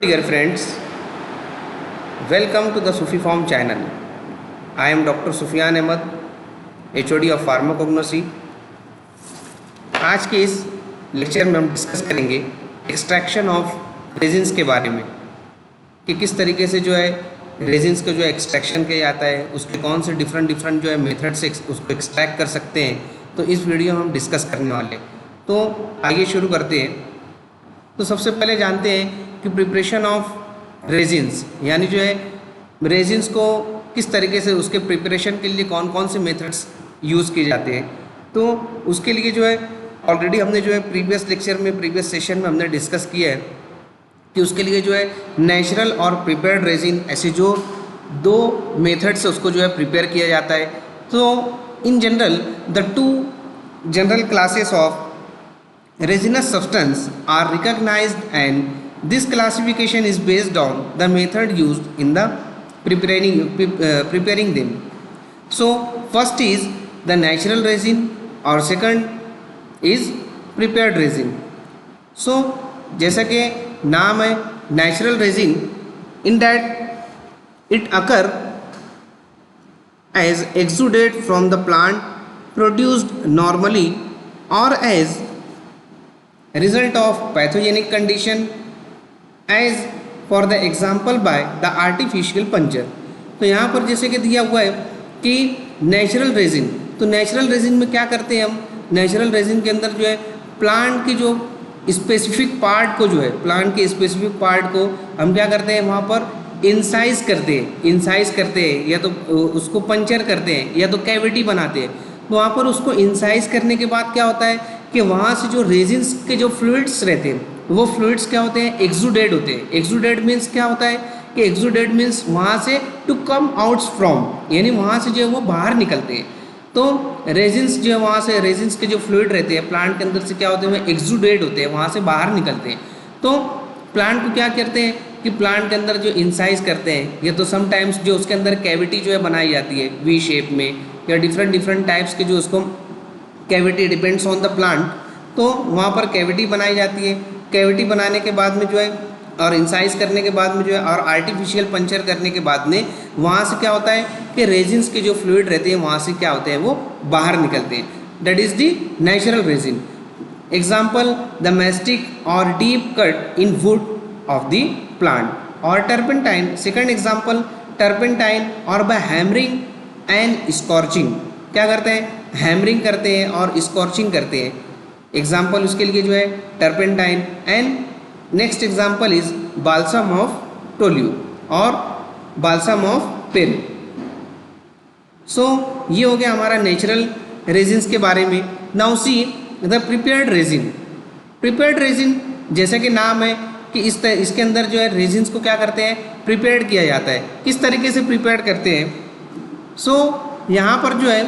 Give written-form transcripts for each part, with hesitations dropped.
Dear friends, welcome to the Sufi Farm channel. I am Dr. Sufyan Ahmed, HOD of Pharmacognosy. आज के इस lecture में हम discuss करेंगे एक्सट्रैक्शन ऑफ रेजिन्स के बारे में कि किस तरीके से जो है रेजिन्स का जो एक्सट्रैक्शन किया जाता है, उसके कौन से डिफरेंट जो है मेथड से उसको एक्सट्रैक्ट कर सकते हैं। तो इस वीडियो में हम डिस्कस करने वाले। तो आगे शुरू करते हैं। तो सबसे पहले जानते हैं कि प्रिपरेशन ऑफ रेजिन्स यानी जो है रेजिन्स को किस तरीके से उसके प्रिपरेशन के लिए कौन कौन से मेथड्स यूज़ किए जाते हैं। तो उसके लिए जो है ऑलरेडी हमने जो है प्रीवियस सेशन में हमने डिस्कस किया है कि उसके लिए जो है नेचुरल और प्रिपेयर्ड रेजिन ऐसे जो दो मेथड से उसको जो है प्रिपेयर किया जाता है। तो in general the two general classes of resinous substance are recognized, and this classification is based on the method used in the preparing them. So first is the natural resin or second is prepared resin. So जैसा कि नाम है natural resin, in that it occur as exudate from the plant produced normally or as result of pathogenic condition, as for the example by the artificial puncture. तो यहाँ पर जैसे कि दिया हुआ है कि नेचुरल रेजिन, तो नेचुरल रेजिन में क्या करते हैं हम, नेचुरल रेजिन के अंदर जो है प्लांट की जो स्पेसिफिक पार्ट को जो है प्लांट के स्पेसिफिक पार्ट को हम क्या करते हैं वहाँ पर इंसाइज करते हैं या तो उसको पंचर करते हैं या तो कैविटी बनाते हैं। तो वहाँ पर उसको इंसाइज करने के बाद क्या होता है कि वहाँ से जो रेजिन्स के जो फ्लूइड्स रहते हैं वो फ्लूइड्स क्या होते हैं, एक्सुडेट होते हैं। एक्सुडेट मीन्स क्या होता है कि एक्सुडेट मीन्स वहाँ से टू कम आउट्स फ्रॉम, यानी वहाँ से जो है वो बाहर निकलते हैं। तो रेजिन्स जो है वहाँ से रेजिन्स के जो फ्लूइड रहते हैं प्लांट के अंदर से क्या होते हैं वो एक्सुडेट होते हैं, वहाँ से बाहर निकलते हैं। तो प्लांट को क्या करते हैं कि प्लांट के अंदर जो इंसाइज करते हैं या तो समटाइम्स जो उसके अंदर कैविटी जो है बनाई जाती है वी शेप में या डिफरेंट टाइप्स के जो उसको cavity depends on the plant. तो वहाँ पर कैविटी बनाई जाती है। कैविटी बनाने के बाद में जो है और इंसाइज करने के बाद में जो है और आर्टिफिशियल पंचर करने के बाद में वहाँ से क्या होता है कि रेजिन्स के जो फ्लूइड रहते हैं वहाँ से क्या होते हैं वो बाहर निकलते हैं। That is the natural resin. Example the mastic और deep cut in wood of the plant और टर्पेंटाइन। सेकेंड एग्जाम्पल टर्पेंटाइन और बाय हैमरिंग एंड स्कॉर्चिंग। क्या करते हैं, हैमरिंग करते हैं और स्कॉर्चिंग करते हैं। एग्जाम्पल उसके लिए जो है turpentine. And next example is balsam of tolu और बाल्सम ऑफ पेरू। सो ये हो गया हमारा नेचुरल रेजिन्स के बारे में। Now see the prepared resin. Prepared resin जैसा कि नाम है कि इसके अंदर जो है रेजिन्स को क्या करते हैं, प्रिपेयर्ड किया जाता है। किस तरीके से प्रिपेयर्ड करते हैं, सो यहाँ पर जो है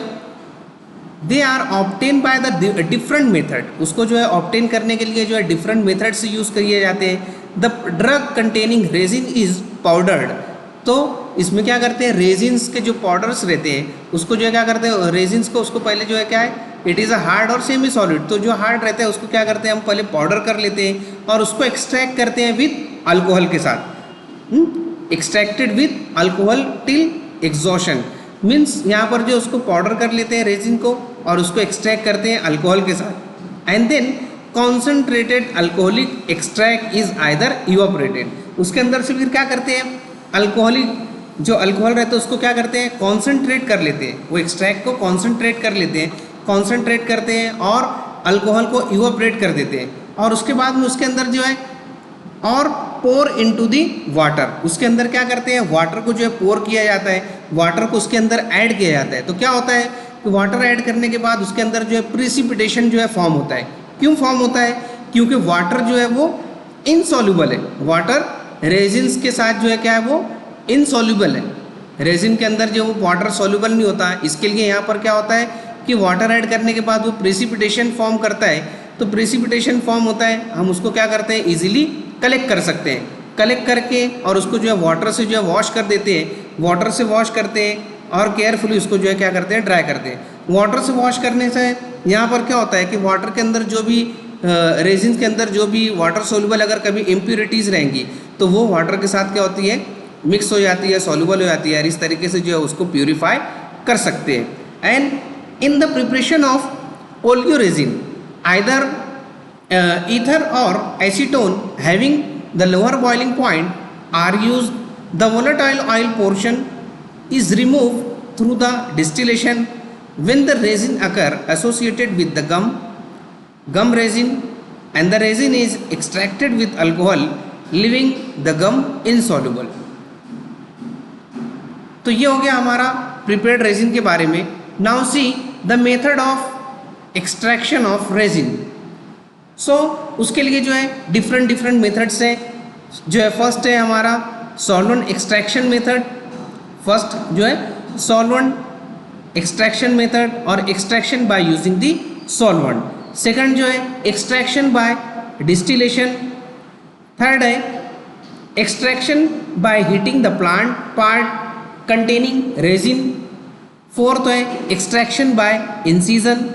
they are obtain by the different method. उसको जो है ऑब्टेन करने के लिए जो है डिफरेंट मेथड से यूज़ किए जाते हैं। The drug containing resin is powdered. तो इसमें क्या करते हैं, रेजिन्स के जो पाउडर्स रहते हैं उसको जो है क्या करते हैं, रेजिन्स को उसको पहले जो है क्या है, इट इज़ अ हार्ड और सेमी सॉलिड। तो जो हार्ड रहता है उसको क्या करते हैं हम पहले पाउडर कर लेते हैं और उसको एक्सट्रैक्ट करते हैं विथ अल्कोहल के साथ। Extracted with alcohol till exhaustion means यहाँ पर जो उसको पाउडर कर लेते हैं रेजिन को और उसको एक्सट्रैक्ट करते हैं अल्कोहल के साथ। And then concentrated alcoholic extract is either evaporated. उसके अंदर से फिर क्या करते हैं, अल्कोहलिक जो अल्कोहल रहता है उसको क्या करते हैं, कॉन्सेंट्रेट कर लेते हैं। वो एक्सट्रैक्ट को कॉन्सेंट्रेट कर लेते हैं, कॉन्सेंट्रेट करते हैं और अल्कोहल को इवापोरेट कर देते हैं। और उसके बाद में उसके अंदर जो है और पोर इनटू दी वाटर। उसके अंदर क्या करते हैं, वाटर को जो है पोर किया जाता है, वाटर को उसके अंदर ऐड किया जाता है। तो क्या होता है कि वाटर ऐड करने के बाद उसके अंदर जो है प्रिसिपिटेशन जो है फॉर्म होता है। क्यों फॉर्म होता है, क्योंकि वाटर जो है वो इनसॉल्युबल है। वाटर रेजिन्स के साथ जो है क्या है वो इनसॉल्युबल है। रेजिन के अंदर जो वो वाटर सॉल्युबल नहीं होता है। इसके लिए यहाँ पर क्या होता है कि वाटर ऐड करने के बाद वो प्रिसिपिटेशन फॉर्म करता है। तो प्रिसिपिटेशन फॉर्म होता है, हम उसको क्या करते हैं, इजीली कलेक्ट कर सकते हैं। कलेक्ट करके और उसको जो है वाटर से जो है वॉश कर देते हैं, वाटर से वॉश करते हैं और केयरफुली उसको जो है क्या करते हैं, ड्राई करते हैं। वाटर से वॉश करने से यहाँ पर क्या होता है कि वाटर के अंदर जो भी रेजिन के अंदर जो भी वाटर सोल्यूबल अगर कभी इम्प्योरिटीज़ रहेंगी तो वो वाटर के साथ क्या होती है, मिक्स हो जाती है, सॉल्युबल हो जाती है, और इस तरीके से जो है उसको प्यूरिफाई कर सकते हैं। And in the preparation of oleo resin either ether or acetone having the lower boiling point are used. The volatile oil portion is removed through the distillation when the resin occur associated with the gum resin, and the resin is extracted with alcohol leaving the gum insoluble. तो ये हो गया हमारा prepared resin के बारे में। Now see the method of extraction of resin. So उसके लिए जो है डिफरेंट मेथड्स हैं। जो है फर्स्ट है हमारा सॉल्वेंट एक्सट्रैक्शन मेथड, फर्स्ट जो है सॉल्वेंट एक्सट्रैक्शन मेथड और extraction by using the solvent. Second जो है एक्सट्रैक्शन बाय डिस्टिलेशन। थर्ड है extraction by heating the plant part containing resin. Fourth है extraction by incision.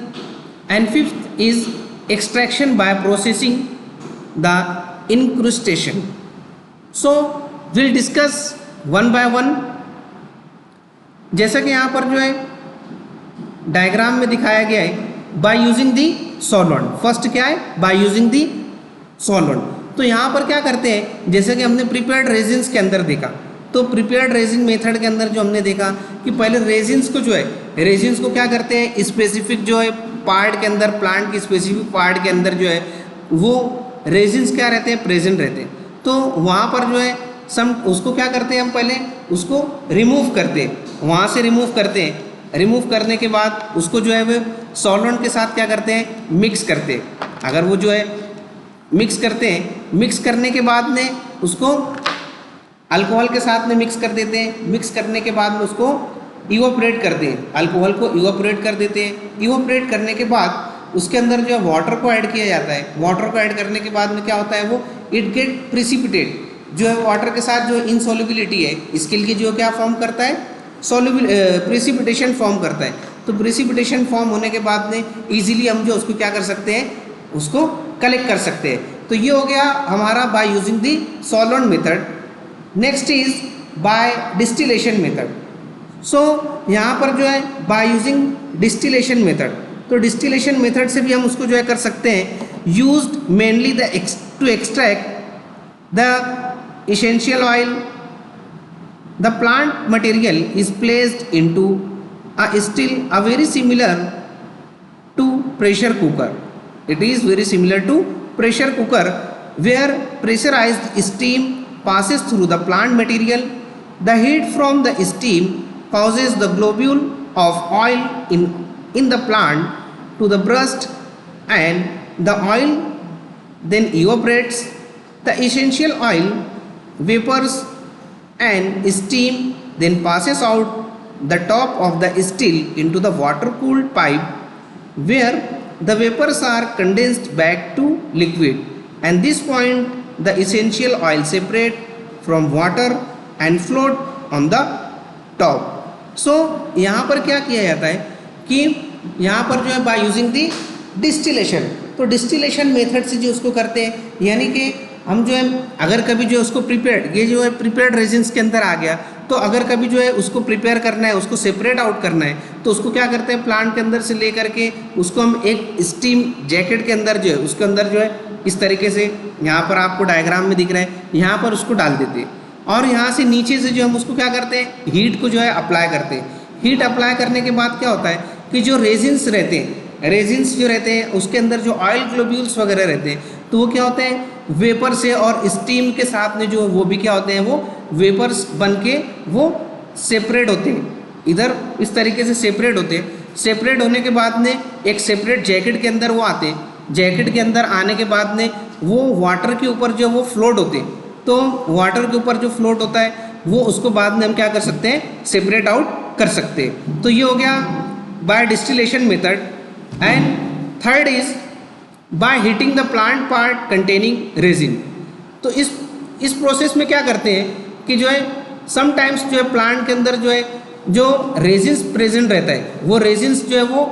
And fifth is extraction by processing the incrustation. So we'll discuss one by one। जैसा कि यहाँ पर जो है डायग्राम में दिखाया गया है by using the solvent। First क्या है, by using the solvent। तो यहाँ पर क्या करते हैं, जैसे कि हमने प्रिपेयर्ड रेजिन्स के अंदर देखा, तो प्रिपेयर्ड रेजिन मेथड के अंदर जो हमने देखा कि पहले रेजिन्स को जो है, रेजिन्स को क्या करते हैं, स्पेसिफिक जो है पार्ट के अंदर, प्लांट की स्पेसिफिक पार्ट के अंदर जो है वो रेजिन्स क्या रहते हैं, प्रेजेंट रहते हैं। तो वहाँ पर जो है उसको क्या करते हैं, हम पहले उसको रिमूव करते हैं, वहाँ से रिमूव करते हैं। रिमूव करने के बाद उसको जो है वो सॉल्वेंट के साथ क्या करते हैं, मिक्स करते हैं। अगर वो जो है मिक्स करते हैं, मिक्स करने के बाद में उसको अल्कोहल के साथ में मिक्स कर देते हैं। मिक्स करने के बाद में उसको इवोपरेट करते हैं, अल्कोहल को इवोपरेट कर देते हैं। इवोपरेट करने के बाद उसके अंदर जो है वाटर को ऐड किया जाता है। वाटर को ऐड करने के बाद में क्या होता है, वो इट गेट प्रिसिपिटेट, जो है वाटर के साथ जो इनसॉल्युबिलिटी है इसके लिए जो क्या फॉर्म करता है, प्रिसिपिटेशन फॉर्म करता है। तो प्रिसिपिटेशन फॉर्म होने के बाद में ईजिली हम जो उसको क्या कर सकते हैं, उसको कलेक्ट कर सकते हैं। तो ये हो गया हमारा by using the solvent method. Next is by distillation method. So यहाँ पर जो है बाय यूजिंग डिस्टिलेशन मेथड, तो डिस्टिलेशन मेथड से भी हम उसको जो है कर सकते हैं। Used mainly to extract the essential oil, the plant material is placed into a steel a very similar to pressure cooker. It is very similar to pressure cooker where pressurised steam passes through the plant material. The heat from the steam causes the globule of oil in the plant to the burst, and the oil then evaporates. The essential oil vapors and steam then passes out the top of the steel into the water cooled pipe where the vapors are condensed back to liquid. And this point the essential oil separate from water and float on the top. So यहाँ पर क्या किया जाता है कि यहाँ पर जो है बाय यूजिंग दी डिस्टिलेशन, तो डिस्टिलेशन मेथड से जो उसको करते हैं, यानी कि हम जो है अगर कभी जो उसको प्रिपेयर्ड, ये जो है प्रिपेयर्ड रेजिन्स के अंदर आ गया, तो अगर कभी जो है उसको प्रिपेयर करना है, उसको सेपरेट आउट करना है, तो उसको क्या करते हैं, प्लांट के अंदर से ले करके उसको हम एक स्टीम जैकेट के अंदर जो है उसके अंदर जो है इस तरीके से, यहाँ पर आपको डायग्राम में दिख रहा है, यहाँ पर उसको डाल देते हैं और यहाँ से नीचे से जो हम उसको क्या करते हैं, हीट को जो है अप्लाई करते हैं। हीट अप्लाई करने के बाद क्या होता है कि जो रेजिन्स रहते हैं, रेजिन्स जो रहते हैं उसके अंदर जो ऑयल ग्लोब्यूल्स वगैरह रहते हैं, तो वो क्या होते हैं, वेपर से और स्टीम के साथ में जो वो भी क्या होते हैं, वो वेपर्स बन के वो सेपरेट होते हैं, इधर इस तरीके से सेपरेट होते हैं। सेपरेट होने के बाद में एक सेपरेट जैकेट के अंदर वो आते हैं। जैकेट के अंदर आने के बाद में वो वाटर के ऊपर जो वो फ्लोट होते हैं, तो वाटर के ऊपर जो फ्लोट होता है वो उसको बाद में हम क्या कर सकते हैं, सेपरेट आउट कर सकते हैं। तो ये हो गया by distillation method. And third is by heating the plant part containing resin. तो इस प्रोसेस में क्या करते हैं कि जो है समटाइम्स जो है प्लांट के अंदर जो है जो रेजिन्स प्रेजेंट रहता है, वो रेजिन्स जो है वो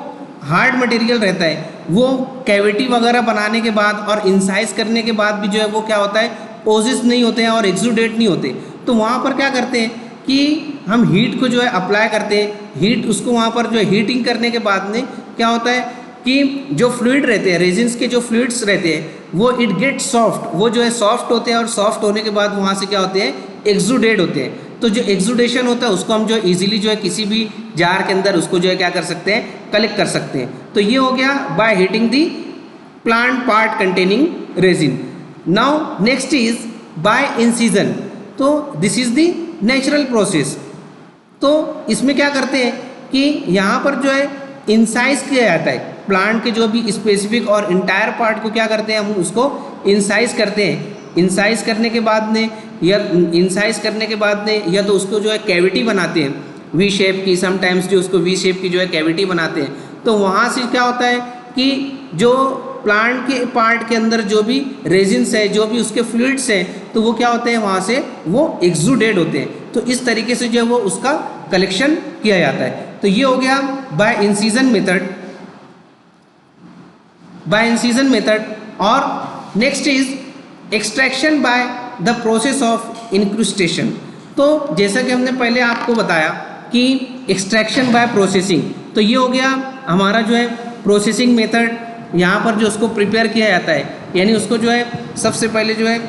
हार्ड मटेरियल रहता है, वो कैविटी वगैरह बनाने के बाद और इंसाइज करने के बाद भी जो है वो क्या होता है, ओजिस नहीं होते हैं और एक्सुडेट नहीं होते। तो वहाँ पर क्या करते हैं कि हम हीट को जो है अप्लाई करते हैं, हीट उसको वहाँ पर जो है हीटिंग करने के बाद में क्या होता है कि जो फ्लूइड रहते हैं, रेजिन्स के जो फ्लूइड्स रहते हैं वो इट गेट सॉफ्ट, वो जो है सॉफ्ट होते हैं और सॉफ्ट होने के बाद वहाँ से क्या होते हैं, एक्सुडेट होते हैं। तो जो एक्सुडेशन होता है उसको हम जो इजीली जो है किसी भी जार के अंदर उसको जो है क्या कर सकते हैं, कलेक्ट कर सकते हैं। तो ये हो गया by heating the plant part containing resin. Now next is by incision. तो this is the natural process. तो इसमें क्या करते हैं कि यहाँ पर जो है इंसाइज किया जाता है प्लांट के जो भी स्पेसिफिक और इंटायर पार्ट को क्या करते हैं, हम उसको इंसाइज करते हैं। इंसाइज करने के बाद में या तो उसको जो है कैविटी बनाते हैं वी शेप की, समटाइम्स जो उसको वी शेप की जो है कैविटी बनाते हैं। तो वहाँ से क्या होता है कि जो प्लांट के पार्ट के अंदर जो भी रेजिन्स है, जो भी उसके फ्लूइड्स हैं, तो वो क्या होते हैं वहाँ से वो एक्सुडेट होते हैं। तो इस तरीके से जो है वो उसका कलेक्शन किया जाता है। तो ये हो गया बाय इंसीजन मेथड। और next is extraction by the process of incrustation. तो जैसा कि हमने पहले आपको बताया कि एक्सट्रैक्शन बाय प्रोसेसिंग, तो ये हो गया हमारा जो है प्रोसेसिंग मेथड। यहाँ पर जो उसको प्रिपेयर किया जाता है, यानी उसको जो है सबसे पहले जो है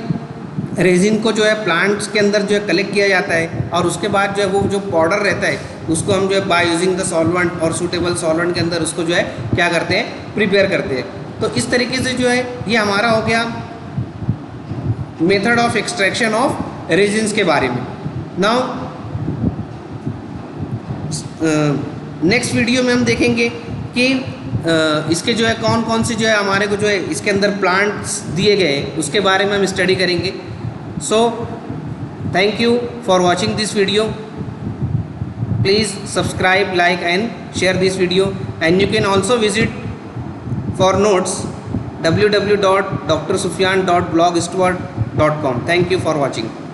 रेजिन को जो है प्लांट्स के अंदर जो है कलेक्ट किया जाता है और उसके बाद जो है वो जो पाउडर रहता है उसको हम जो है बाय यूजिंग द सॉल्वेंट और सूटेबल सॉल्वेंट के अंदर उसको जो है क्या करते हैं, प्रिपेयर करते हैं। तो इस तरीके से जो है ये हमारा हो गया method of extraction of resins के बारे में। नाउ नेक्स्ट वीडियो में हम देखेंगे कि इसके जो है कौन कौन से जो है हमारे को जो है इसके अंदर प्लांट्स दिए गए हैं उसके बारे में हम स्टडी करेंगे। So thank you for watching this video. Please subscribe, like and share this video and you can also visit for notes www.drsufyan.blogspot.com. Thank you for watching.